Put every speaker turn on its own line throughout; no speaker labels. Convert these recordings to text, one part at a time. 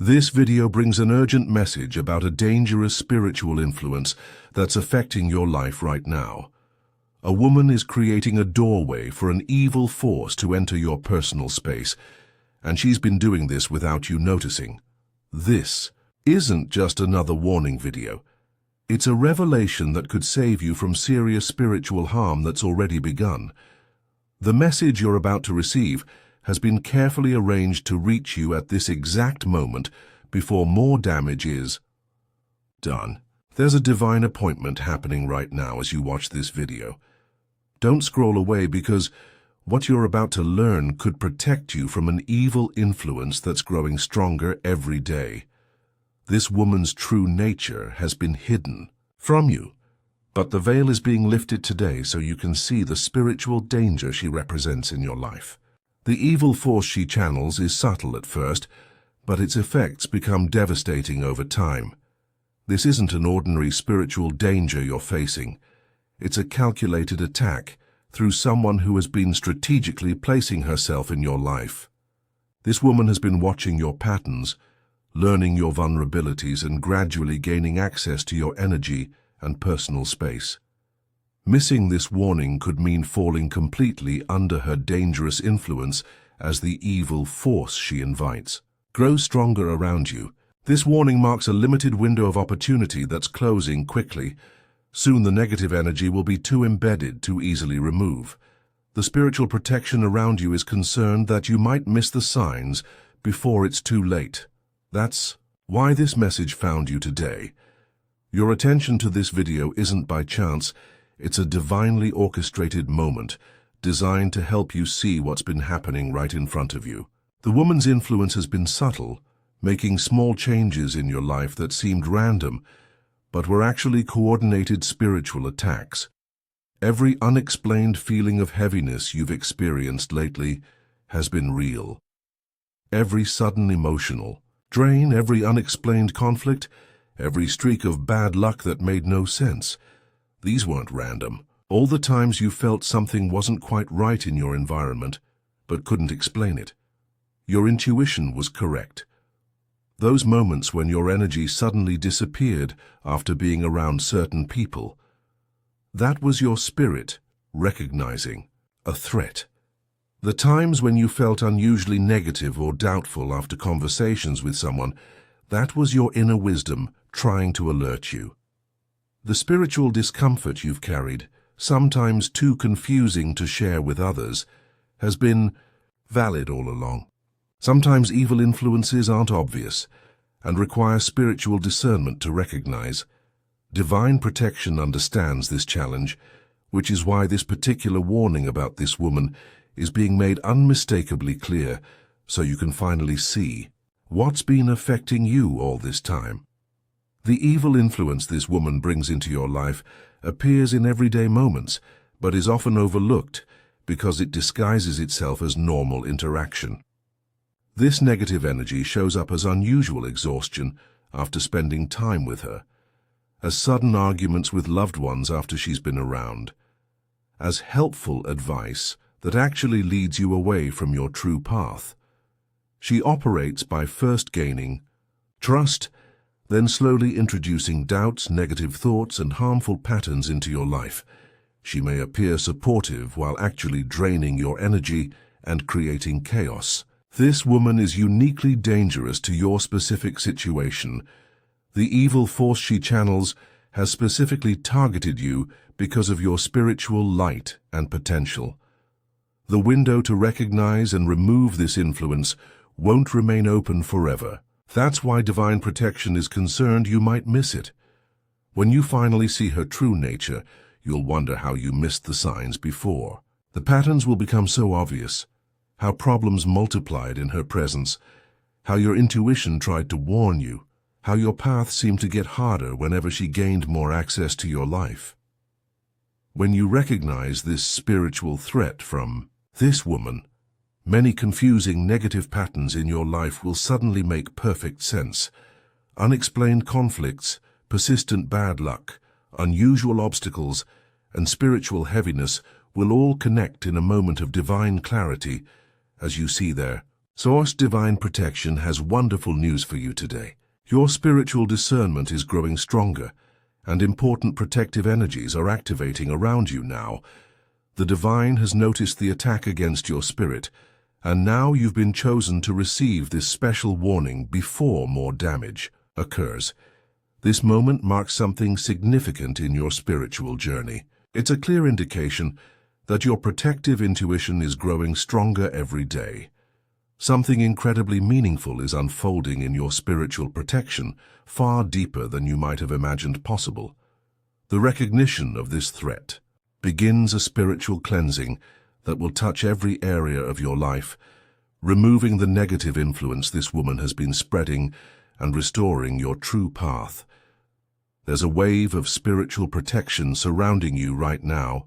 This video brings an urgent message about a dangerous spiritual influence that's affecting your life right now. A woman is creating a doorway for an evil force to enter your personal space, and she's been doing this without you noticing. This isn't just another warning video. It's a revelation that could save you from serious spiritual harm that's already begun. The message you're about to receive has been carefully arranged to reach you at this exact moment before more damage is done. There's a divine appointment happening right now as you watch this video. Don't scroll away, because what you're about to learn could protect you from an evil influence that's growing stronger every day. This woman's true nature has been hidden from you, but the veil is being lifted today so you can see the spiritual danger she represents in your life. The evil force she channels is subtle at first, but its effects become devastating over time. This isn't an ordinary spiritual danger you're facing. It's a calculated attack through someone who has been strategically placing herself in your life. This woman has been watching your patterns, learning your vulnerabilities, and gradually gaining access to your energy and personal space. Missing this warning could mean falling completely under her dangerous influence as the evil force she invites grows stronger around you. This warning marks a limited window of opportunity that's closing quickly. Soon the negative energy will be too embedded to easily remove. The spiritual protection around you is concerned that you might miss the signs before it's too late. That's why this message found you today. Your attention to this video isn't by chance. It's a divinely orchestrated moment designed to help you see what's been happening right in front of you. The woman's influence has been subtle, making small changes in your life that seemed random, but were actually coordinated spiritual attacks. Every unexplained feeling of heaviness you've experienced lately has been real. Every sudden emotional drain, every unexplained conflict, every streak of bad luck that made no sense. These weren't random. All the times you felt something wasn't quite right in your environment, but couldn't explain it. Your intuition was correct. Those moments when your energy suddenly disappeared after being around certain people, that was your spirit recognizing a threat. The times when you felt unusually negative or doubtful after conversations with someone, that was your inner wisdom trying to alert you. The spiritual discomfort you've carried, sometimes too confusing to share with others, has been valid all along. Sometimes evil influences aren't obvious and require spiritual discernment to recognize. Divine protection understands this challenge, which is why this particular warning about this woman is being made unmistakably clear, so you can finally see what's been affecting you all this time. The evil influence this woman brings into your life appears in everyday moments, but is often overlooked because it disguises itself as normal interaction. This negative energy shows up as unusual exhaustion after spending time with her, as sudden arguments with loved ones after she's been around, as helpful advice that actually leads you away from your true path. She operates by first gaining trust, then slowly introducing doubts, negative thoughts, and harmful patterns into your life. She may appear supportive while actually draining your energy and creating chaos. This woman is uniquely dangerous to your specific situation. The evil force she channels has specifically targeted you because of your spiritual light and potential. The window to recognize and remove this influence won't remain open forever. That's why divine protection is concerned you might miss it. When you finally see her true nature, you'll wonder how you missed the signs before. The patterns will become so obvious, how problems multiplied in her presence, how your intuition tried to warn you, how your path seemed to get harder whenever she gained more access to your life. When you recognize this spiritual threat from this woman, many confusing negative patterns in your life will suddenly make perfect sense. Unexplained conflicts, persistent bad luck, unusual obstacles, and spiritual heaviness will all connect in a moment of divine clarity as you see their Source Divine Protection has wonderful news for you today. Your spiritual discernment is growing stronger, and important protective energies are activating around you now. The Divine has noticed the attack against your spirit, and now you've been chosen to receive this special warning before more damage occurs. This moment marks something significant in your spiritual journey. It's a clear indication that your protective intuition is growing stronger every day. Something incredibly meaningful is unfolding in your spiritual protection, far deeper than you might have imagined possible. The recognition of this threat begins a spiritual cleansing that will touch every area of your life, removing the negative influence this woman has been spreading and restoring your true path. There's a wave of spiritual protection surrounding you right now.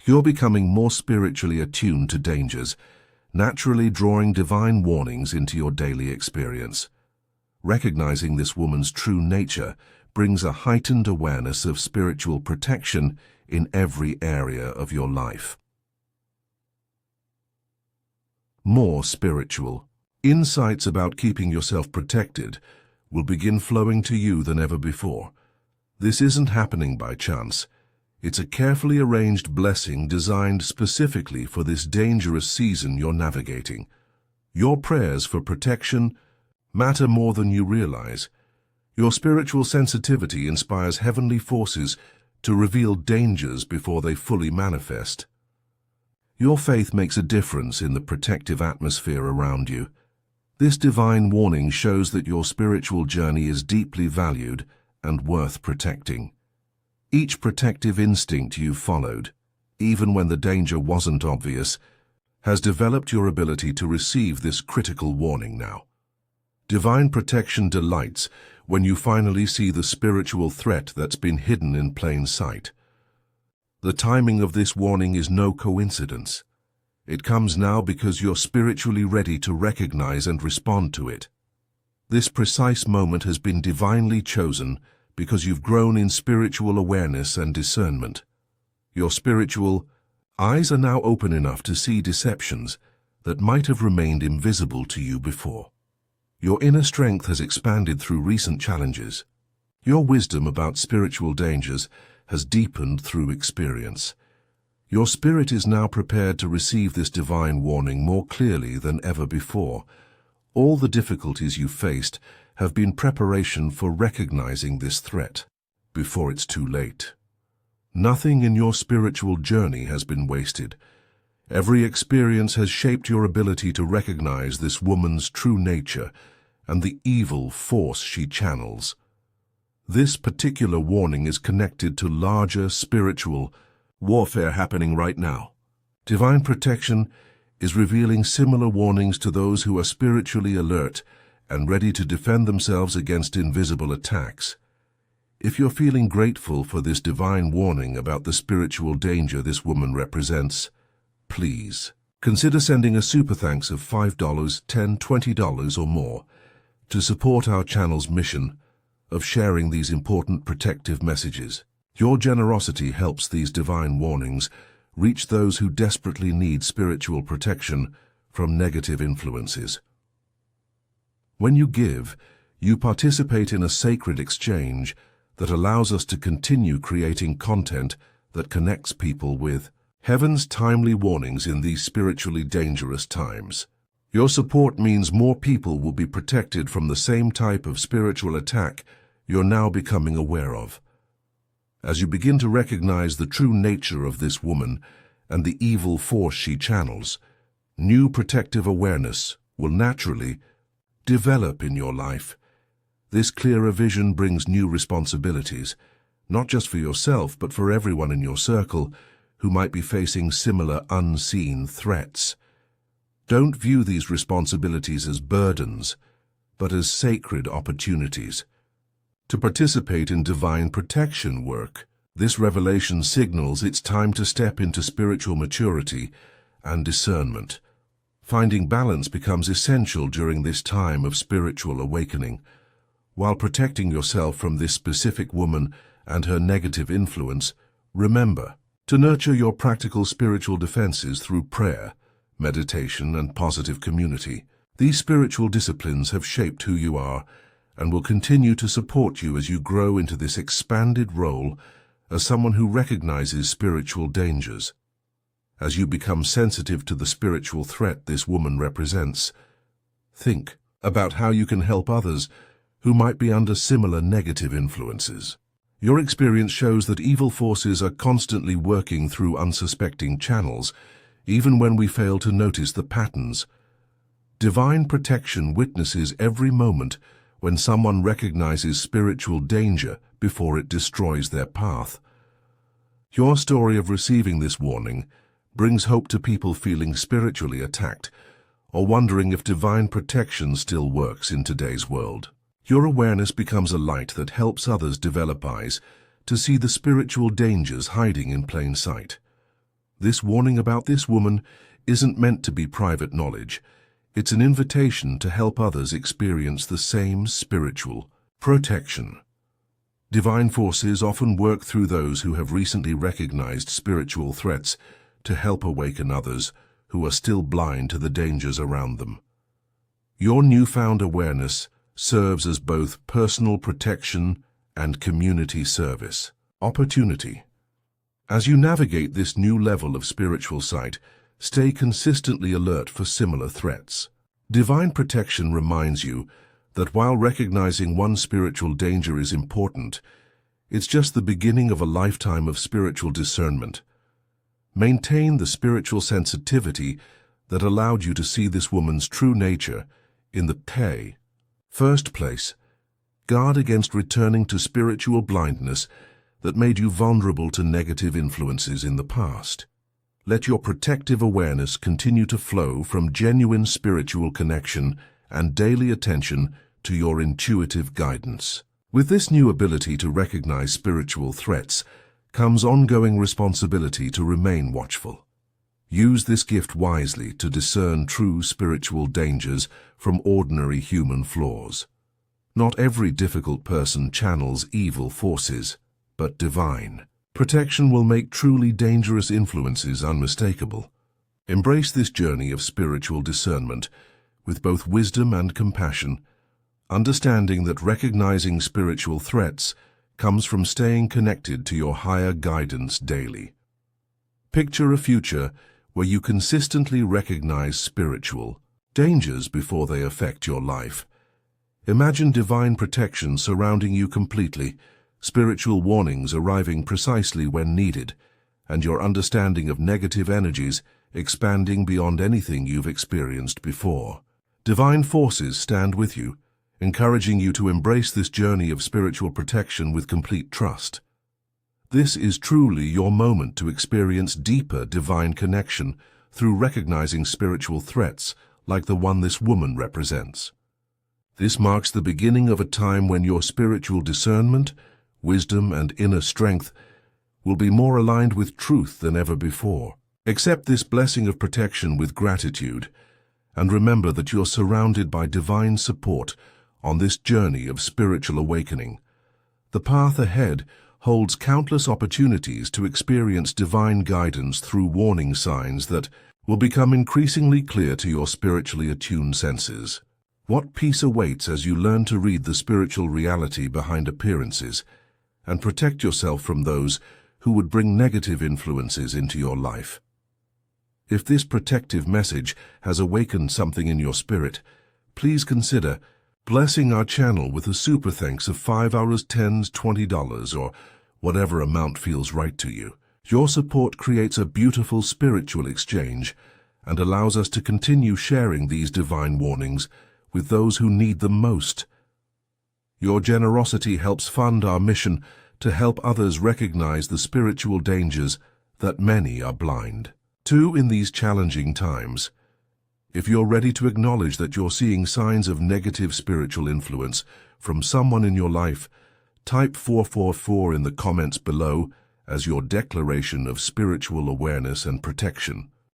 You're becoming more spiritually attuned to dangers, naturally drawing divine warnings into your daily experience. Recognizing this woman's true nature brings a heightened awareness of spiritual protection in every area of your life. More spiritual. Insights about keeping yourself protected will begin flowing to you than ever before. This isn't happening by chance. It's a carefully arranged blessing designed specifically for this dangerous season you're navigating. Your prayers for protection matter more than you realize. Your spiritual sensitivity inspires heavenly forces to reveal dangers before they fully manifest. Your faith makes a difference in the protective atmosphere around you. This divine warning shows that your spiritual journey is deeply valued and worth protecting. Each protective instinct you followed, even when the danger wasn't obvious, has developed your ability to receive this critical warning now. Divine protection delights when you finally see the spiritual threat that's been hidden in plain sight. The timing of this warning is no coincidence. It comes now because you're spiritually ready to recognize and respond to it. This precise moment has been divinely chosen because you've grown in spiritual awareness and discernment. Your spiritual eyes are now open enough to see deceptions that might have remained invisible to you before. Your inner strength has expanded through recent challenges. Your wisdom about spiritual dangers has deepened through experience. Your spirit is now prepared to receive this divine warning more clearly than ever before. All the difficulties you faced have been preparation for recognizing this threat before it's too late. Nothing in your spiritual journey has been wasted. Every experience has shaped your ability to recognize this woman's true nature and the evil force she channels. This particular warning is connected to larger spiritual warfare happening right now. Divine protection is revealing similar warnings to those who are spiritually alert and ready to defend themselves against invisible attacks. If you're feeling grateful for this divine warning about the spiritual danger this woman represents, please consider sending a super thanks of $5, $10, $20 or more to support our channel's mission of sharing these important protective messages. Your generosity helps these divine warnings reach those who desperately need spiritual protection from negative influences. When you give, you participate in a sacred exchange that allows us to continue creating content that connects people with heaven's timely warnings in these spiritually dangerous times. Your support means more people will be protected from the same type of spiritual attack you're now becoming aware of. As you begin to recognize the true nature of this woman and the evil force she channels, new protective awareness will naturally develop in your life. This clearer vision brings new responsibilities, not just for yourself, but for everyone in your circle who might be facing similar unseen threats. Don't view these responsibilities as burdens, but as sacred opportunities to participate in divine protection work. This revelation signals it's time to step into spiritual maturity and discernment. Finding balance becomes essential during this time of spiritual awakening. While protecting yourself from this specific woman and her negative influence, remember to nurture your practical spiritual defenses through prayer, meditation, and positive community. These spiritual disciplines have shaped who you are and will continue to support you as you grow into this expanded role as someone who recognizes spiritual dangers. As you become sensitive to the spiritual threat this woman represents, think about how you can help others who might be under similar negative influences. Your experience shows that evil forces are constantly working through unsuspecting channels, even when we fail to notice the patterns. Divine protection witnesses every moment when someone recognizes spiritual danger before it destroys their path. Your story of receiving this warning brings hope to people feeling spiritually attacked or wondering if divine protection still works in today's world. Your awareness becomes a light that helps others develop eyes to see the spiritual dangers hiding in plain sight. This warning about this woman isn't meant to be private knowledge. It's an invitation to help others experience the same spiritual protection. Divine forces often work through those who have recently recognized spiritual threats to help awaken others who are still blind to the dangers around them. Your newfound awareness serves as both personal protection and community service. Opportunity. As you navigate this new level of spiritual sight, stay consistently alert for similar threats. Divine protection reminds you that while recognizing one spiritual danger is important, it's just the beginning of a lifetime of spiritual discernment. Maintain the spiritual sensitivity that allowed you to see this woman's true nature in the first place. Guard against returning to spiritual blindness that made you vulnerable to negative influences in the past. Let your protective awareness continue to flow from genuine spiritual connection and daily attention to your intuitive guidance. With this new ability to recognize spiritual threats comes ongoing responsibility to remain watchful. Use this gift wisely to discern true spiritual dangers from ordinary human flaws. Not every difficult person channels evil forces, but divine protection will make truly dangerous influences unmistakable. Embrace this journey of spiritual discernment with both wisdom and compassion, understanding that recognizing spiritual threats comes from staying connected to your higher guidance daily. Picture a future where you consistently recognize spiritual dangers before they affect your life. Imagine divine protection surrounding you completely, spiritual warnings arriving precisely when needed, and your understanding of negative energies expanding beyond anything you've experienced before. Divine forces stand with you, encouraging you to embrace this journey of spiritual protection with complete trust. This is truly your moment to experience deeper divine connection through recognizing spiritual threats like the one this woman represents. This marks the beginning of a time when your spiritual discernment, wisdom, and inner strength will be more aligned with truth than ever before. Accept this blessing of protection with gratitude, and remember that you're surrounded by divine support on this journey of spiritual awakening. The path ahead holds countless opportunities to experience divine guidance through warning signs that will become increasingly clear to your spiritually attuned senses. What peace awaits as you learn to read the spiritual reality behind appearances and protect yourself from those who would bring negative influences into your life. If this protective message has awakened something in your spirit, please consider blessing our channel with a super thanks of $5, $10, $20, or whatever amount feels right to you. Your support creates a beautiful spiritual exchange and allows us to continue sharing these divine warnings with those who need them most. Your generosity helps fund our mission to help others recognize the spiritual dangers that many are blind to in these challenging times. If you're ready to acknowledge that you're seeing signs of negative spiritual influence from someone in your life, type 444 in the comments below as your declaration of spiritual awareness and protection.